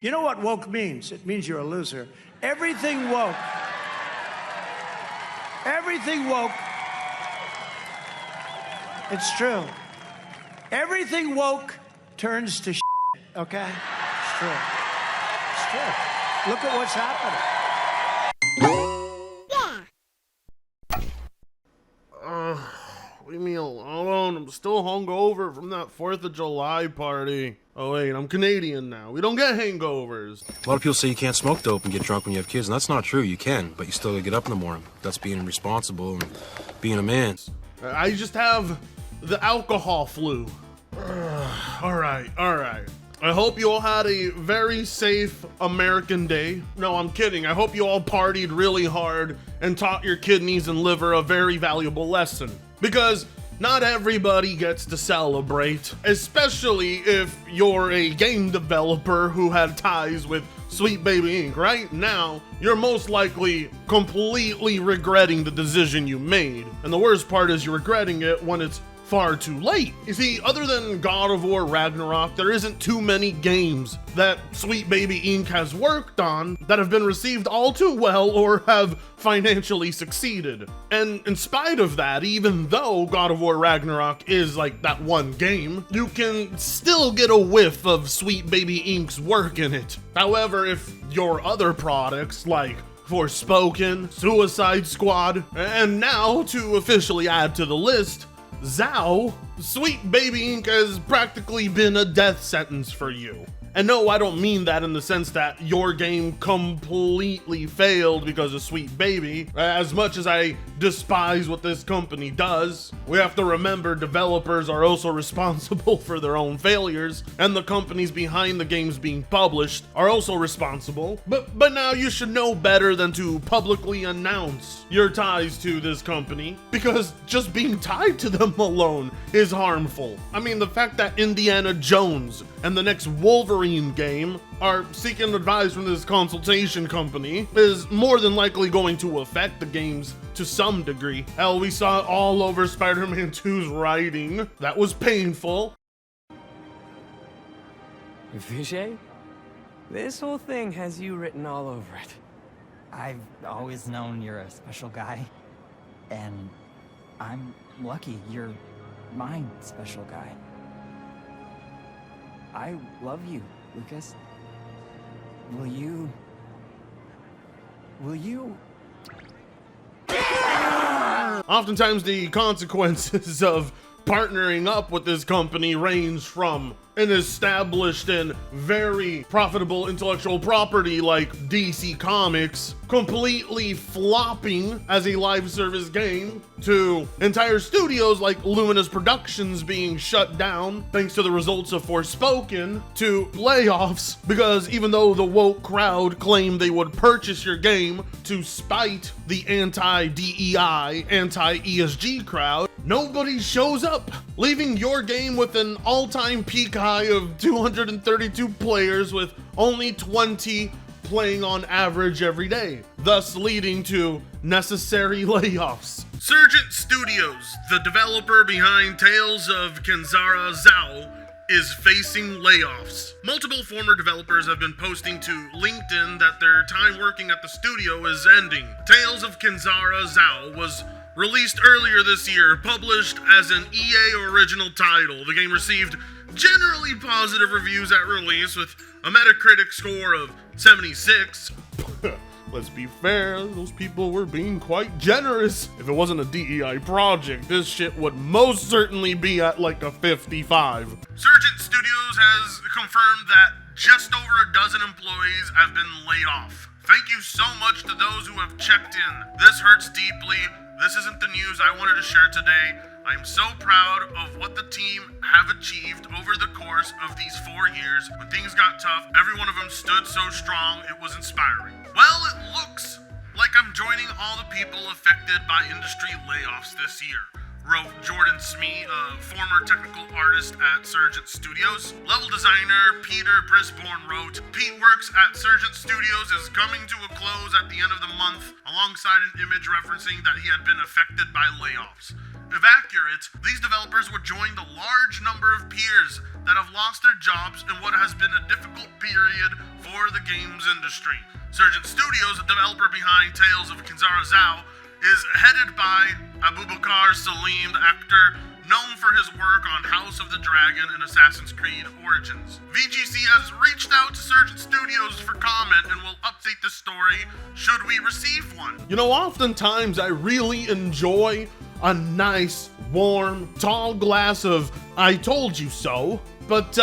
You know what woke means? It means you're a loser. Everything woke. Everything woke. It's true. Everything woke turns to shit, okay? It's true. It's true. Look at what's happening. Leave me alone. I'm still hungover from that 4th of July party. Oh wait, I'm Canadian now. We don't get hangovers. A lot of people say you can't smoke dope and get drunk when you have kids, and that's not true. You can, but you still gotta get up in the morning. That's being responsible and being a man. I just have the alcohol flu. All right. I hope you all had a very safe American Day. No, I'm kidding. I hope you all partied really hard and taught your kidneys and liver a very valuable lesson. Because not everybody gets to celebrate, especially if you're a game developer who had ties with Sweet Baby Inc. Right now, you're most likely completely regretting the decision you made. And the worst part is you're regretting it when it's far too late. You see, other than God of War Ragnarok, there isn't too many games that Sweet Baby Inc. has worked on that have been received all too well or have financially succeeded. And in spite of that, even though God of War Ragnarok is like that one game, you can still get a whiff of Sweet Baby Inc.'s work in it. However, if your other products like Forspoken, Suicide Squad, and now to officially add to the list, Zao, Sweet Baby Inc. has practically been a death sentence for you. And no, I don't mean that in the sense that your game completely failed because of Sweet Baby. As much as I despise what this company does, we have to remember developers are also responsible for their own failures, and the companies behind the games being published are also responsible. But now you should know better than to publicly announce your ties to this company, because just being tied to them alone is harmful. I mean, the fact that Indiana Jones and the next Wolverine game are seeking advice from this consultation company is more than likely going to affect the games to some degree. Hell, we saw it all over Spider-Man 2's writing. That was painful. Vijay, this whole thing has you written all over it. I've always known you're a special guy, and I'm lucky you're my special guy. I love you, Lucas. Will you... Oftentimes the consequences of partnering up with this company range from an established and very profitable intellectual property like DC Comics completely flopping as a live service game, to entire studios like Luminous Productions being shut down thanks to the results of Forspoken, to layoffs because even though the woke crowd claimed they would purchase your game to spite the anti-DEI, anti-ESG crowd, nobody shows up, leaving your game with an all-time peak high of 232 players with only 20 playing on average every day, thus leading to necessary layoffs. Surgent Studios, the developer behind Tales of Kenzera Zao, is facing layoffs. Multiple former developers have been posting to LinkedIn that their time working at the studio is ending. Tales of Kenzera Zao was released earlier this year, published as an EA original title. The game received generally positive reviews at release with a Metacritic score of 76. Let's be fair, those people were being quite generous. If it wasn't a DEI project, this shit would most certainly be at like a 55. Surgent Studios has confirmed that just over a dozen employees have been laid off. Thank you so much to those who have checked in. This hurts deeply. This isn't the news I wanted to share today. I'm so proud of what the team have achieved over the course of these 4 years. When things got tough, every one of them stood so strong, it was inspiring. Well, it looks like I'm joining all the people affected by industry layoffs this year, wrote Jordan Smee, a former technical artist at Surgent Studios. Level designer Peter Brisbourne wrote, "Pete works at Surgent Studios is coming to a close at the end of the month," alongside an image referencing that he had been affected by layoffs. If accurate, these developers would join the large number of peers that have lost their jobs in what has been a difficult period for the games industry. Surgeon Studios, the developer behind Tales of Kenzera, is headed by Abubakar Salim, the actor known for his work on House of the Dragon and Assassin's Creed Origins. VGC has reached out to Surgeon Studios for comment and will update the story should we receive one. You know, oftentimes I really enjoy a nice, warm, tall glass of I told you so, but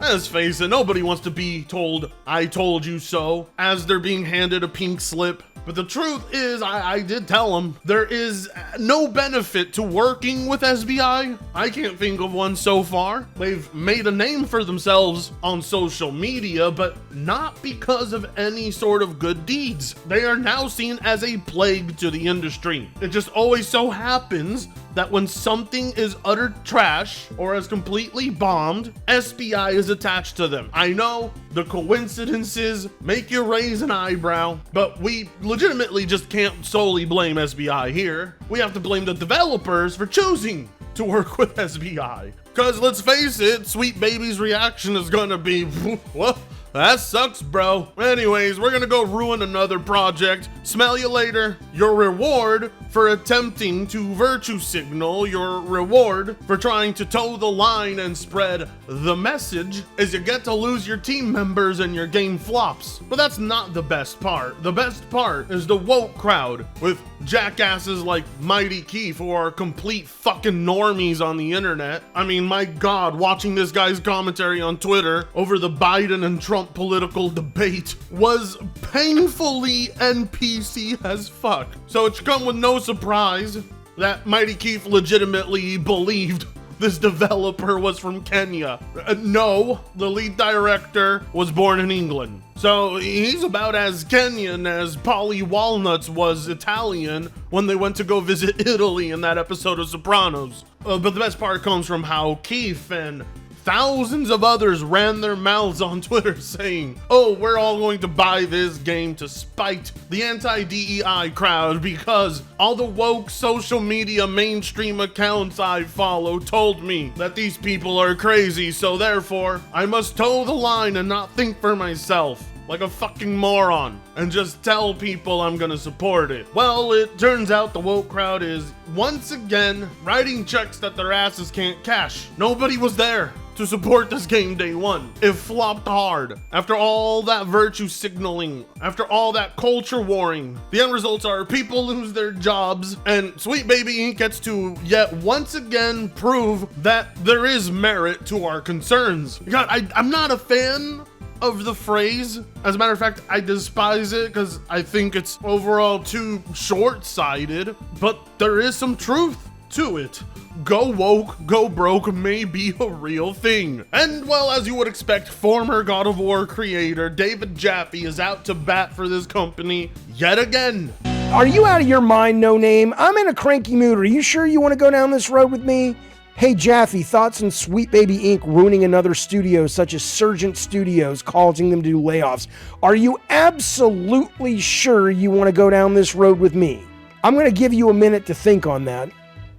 let's face it, nobody wants to be told I told you so as they're being handed a pink slip. But the truth is, I did tell them there is no benefit to working with SBI. I can't think of one so far. They've made a name for themselves on social media, but not because of any sort of good deeds. They are now seen as a plague to the industry. It just always so happens that when something is utter trash or has completely bombed, SBI is attached to them. I know the coincidences make you raise an eyebrow, but we legitimately just can't solely blame SBI here. We have to blame the developers for choosing to work with SBI. Because let's face it, Sweet Baby's reaction is gonna be, well, that sucks, bro. Anyways, we're gonna go ruin another project. Smell you later. Your reward for attempting to virtue signal, your reward for trying to toe the line and spread the message is you get to lose your team members and your game flops. But that's not the best part. The best part is the woke crowd with jackasses like Mighty Keith who are complete fucking normies on the internet. I mean, my God, watching this guy's commentary on Twitter over the Biden and Trump political debate was painfully NPC as fuck. So it should come with no surprise that Mighty Keith legitimately believed this developer was from Kenya. No, the lead director was born in England. So he's about as Kenyan as Polly Walnuts was Italian when they went to go visit Italy in that episode of Sopranos. But the best part comes from how Keith and thousands of others ran their mouths on Twitter saying, oh, we're all going to buy this game to spite the anti-DEI crowd because all the woke social media mainstream accounts I follow told me that these people are crazy, so therefore I must toe the line and not think for myself like a fucking moron and just tell people I'm gonna support it. Well, it turns out the woke crowd is once again writing checks that their asses can't cash. Nobody was there to support this game day one. It flopped hard. After all that virtue signaling, after all that culture warring, the end results are people lose their jobs and Sweet Baby Inc. gets to yet once again prove that there is merit to our concerns. God, I'm not a fan of the phrase. As a matter of fact, I despise it because I think it's overall too short-sighted, but there is some truth to it. Go woke, go broke may be a real thing. And well, as you would expect, former God of War creator David Jaffe is out to bat for this company yet again. Are you out of your mind, No Name? I'm in a cranky mood. Are you sure you want to go down this road with me? Hey Jaffe, thoughts on Sweet Baby Inc. ruining another studio such as Surgeon Studios, causing them to do layoffs? Are you absolutely sure you want to go down this road with me? I'm going to give you a minute to think on that.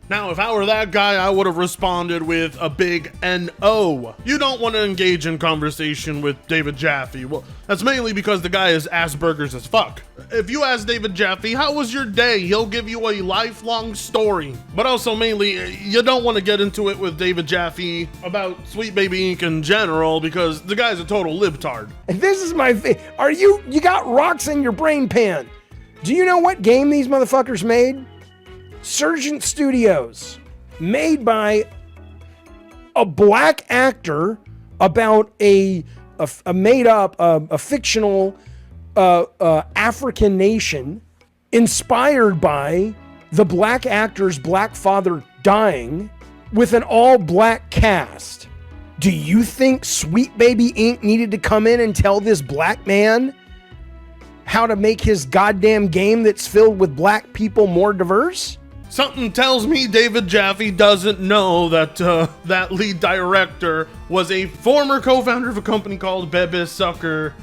Now, if I were that guy, I would have responded with a big N-O. You don't want to engage in conversation with David Jaffe. Well, that's mainly because the guy is Asperger's as fuck. If you ask David Jaffe, how was your day? He'll give you a lifelong story. But also mainly, you don't want to get into it with David Jaffe about Sweet Baby Inc. in general because the guy's a total libtard. And this is my you got rocks in your brain pan. Do you know what game these motherfuckers made? Surgeon Studios, made by a black actor about a fictional African nation, inspired by the black actor's black father dying, with an all-black cast. Do you think Sweet Baby Inc. needed to come in and tell this black man how to make his goddamn game that's filled with black people more diverse? Something tells me David Jaffe doesn't know that that lead director was a former co-founder of a company called Bebe Sucker,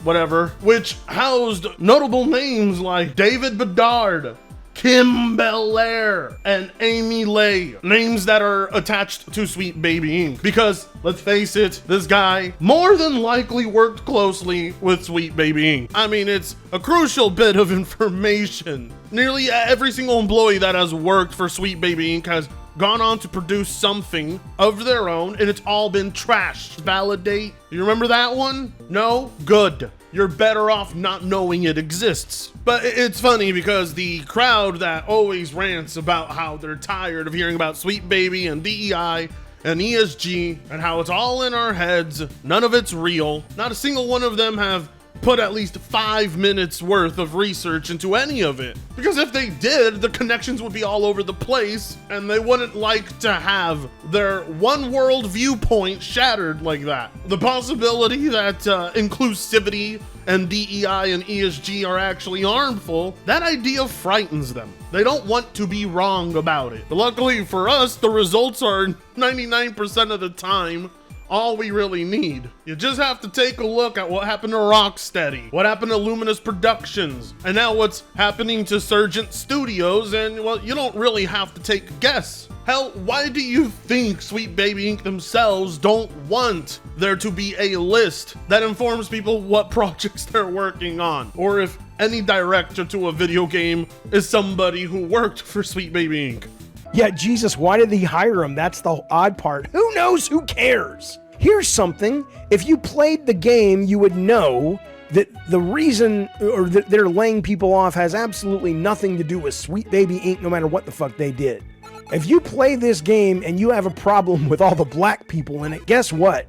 whatever, which housed notable names like David Bedard, Kim Belair and Amy Lay, names that are attached to Sweet Baby Inc. Because, let's face it, this guy more than likely worked closely with Sweet Baby Inc. I mean, it's a crucial bit of information. Nearly every single employee that has worked for Sweet Baby Inc. has gone on to produce something of their own, and it's all been trashed. Validate. You remember that one? No? Good. You're better off not knowing it exists. But it's funny because the crowd that always rants about how they're tired of hearing about Sweet Baby and DEI and ESG and how it's all in our heads, none of it's real. Not a single one of them have put at least 5 minutes worth of research into any of it. Because if they did, the connections would be all over the place and they wouldn't like to have their one world viewpoint shattered like that. The possibility that inclusivity and DEI and ESG are actually harmful, that idea frightens them. They don't want to be wrong about it. But luckily for us, the results are 99% of the time all we really need. You just have to take a look at what happened to Rocksteady, what happened to Luminous Productions, and now what's happening to Surgent Studios, and well, you don't really have to take a guess. Hell, why do you think Sweet Baby Inc. themselves don't want there to be a list that informs people what projects they're working on? Or if any director to a video game is somebody who worked for Sweet Baby Inc.? Yeah, Jesus, why did he hire him? That's the odd part. Who knows? Who cares? Here's something. If you played the game, you would know that the reason or that they're laying people off has absolutely nothing to do with Sweet Baby Inc. no matter what the fuck they did. If you play this game and you have a problem with all the black people in it, guess what?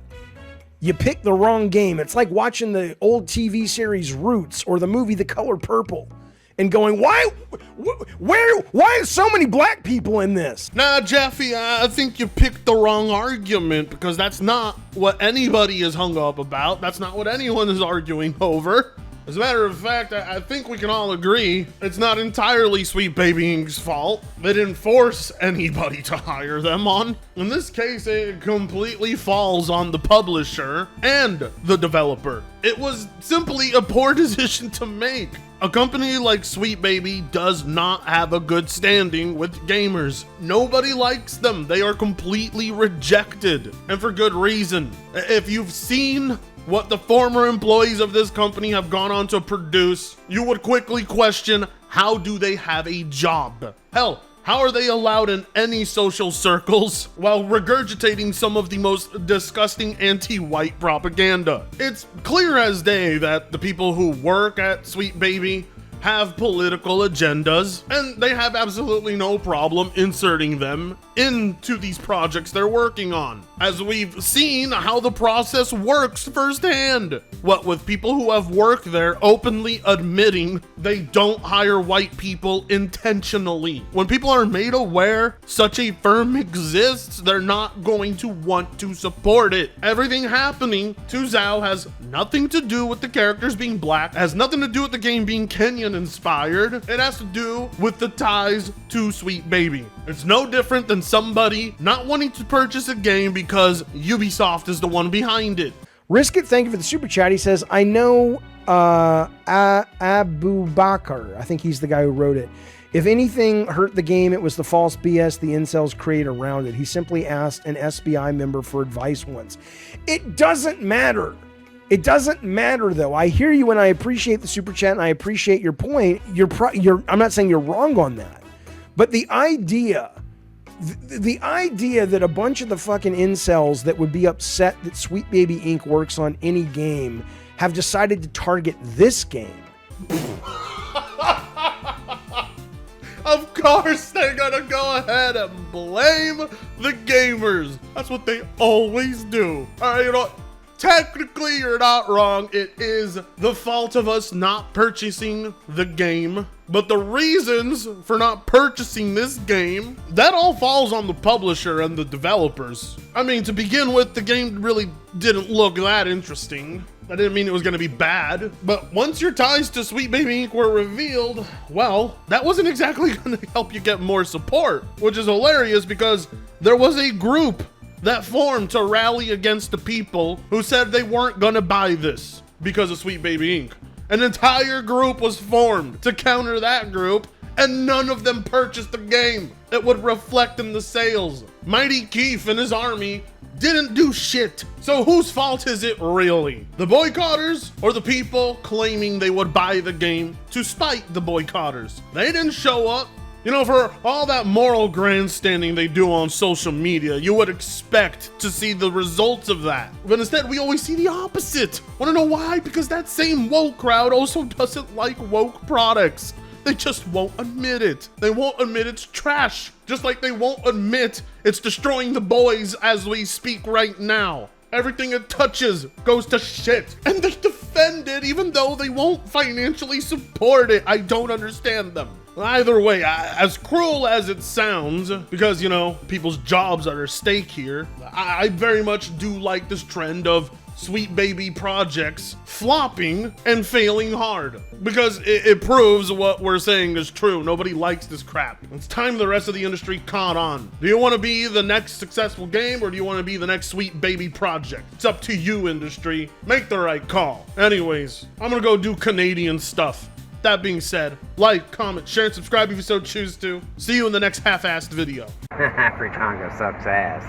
You picked the wrong game. It's like watching the old TV series Roots or the movie The Color Purple and going, why are so many black people in this? Nah, Jeffy, I think you picked the wrong argument because that's not what anybody is hung up about. That's not what anyone is arguing over. As a matter of fact, I think we can all agree it's not entirely Sweet Baby Inc.'s fault. They didn't force anybody to hire them on. In this case, it completely falls on the publisher and the developer. It was simply a poor decision to make. A company like Sweet Baby does not have a good standing with gamers. Nobody likes them. They are completely rejected, and for good reason. If you've seen what the former employees of this company have gone on to produce, you would quickly question, how do they have a job? Hell, how are they allowed in any social circles while regurgitating some of the most disgusting anti-white propaganda? It's clear as day that the people who work at Sweet Baby have political agendas, and they have absolutely no problem inserting them into these projects they're working on, as we've seen how the process works firsthand. What with people who have worked there openly admitting they don't hire white people intentionally. When people are made aware such a firm exists, they're not going to want to support it. Everything happening to Zhao has nothing to do with the characters being black, has nothing to do with the game being Kenyan inspired. It has to do with the ties to Sweet Baby. It's no different than somebody not wanting to purchase a game because Ubisoft is the one behind it. Risk It, thank you for the super chat. He says, I know Abu Bakr. I think he's the guy who wrote it. If anything hurt the game, it was the false BS the incels create around it. He simply asked an SBI member for advice once. It doesn't matter. It doesn't matter, though. I hear you, and I appreciate the super chat, and I appreciate your point. I'm not saying you're wrong on that, but the idea that a bunch of the fucking incels that would be upset that Sweet Baby Inc. works on any game have decided to target this game. Of course they're gonna go ahead and blame the gamers. That's what they always do. All right, you know what? Technically, you're not wrong. It is the fault of us not purchasing the game. But the reasons for not purchasing this game, that all falls on the publisher and the developers. I mean, to begin with, the game really didn't look that interesting. That didn't mean it was going to be bad. But once your ties to Sweet Baby Inc. were revealed, well, that wasn't exactly going to help you get more support. Which is hilarious because there was a group that formed to rally against the people who said they weren't gonna buy this because of Sweet Baby Inc. An entire group was formed to counter that group, and none of them purchased the game. It would reflect in the sales. Mighty Keith and his army didn't do shit. So whose fault is it really? The boycotters or the people claiming they would buy the game to spite the boycotters? They didn't show up. You know, for all that moral grandstanding they do on social media, you would expect to see the results of that. But instead, we always see the opposite. Wanna know why? Because that same woke crowd also doesn't like woke products. They just won't admit it. They won't admit it's trash. Just like they won't admit it's destroying the boys as we speak right now. Everything it touches goes to shit. And they defend it even though they won't financially support it. I don't understand them. Either way, as cruel as it sounds, because, you know, people's jobs are at stake here, I very much do like this trend of sweet baby projects flopping and failing hard, because it proves what we're saying is true. Nobody likes this crap. It's time the rest of the industry caught on. Do you want to be the next successful game, or do you want to be the next sweet baby project? It's up to you, industry. Make the right call. Anyways, I'm gonna go do Canadian stuff. That being said, like, comment, share, and subscribe if you so choose to. See you in the next half-assed video. Africanga sucks ass.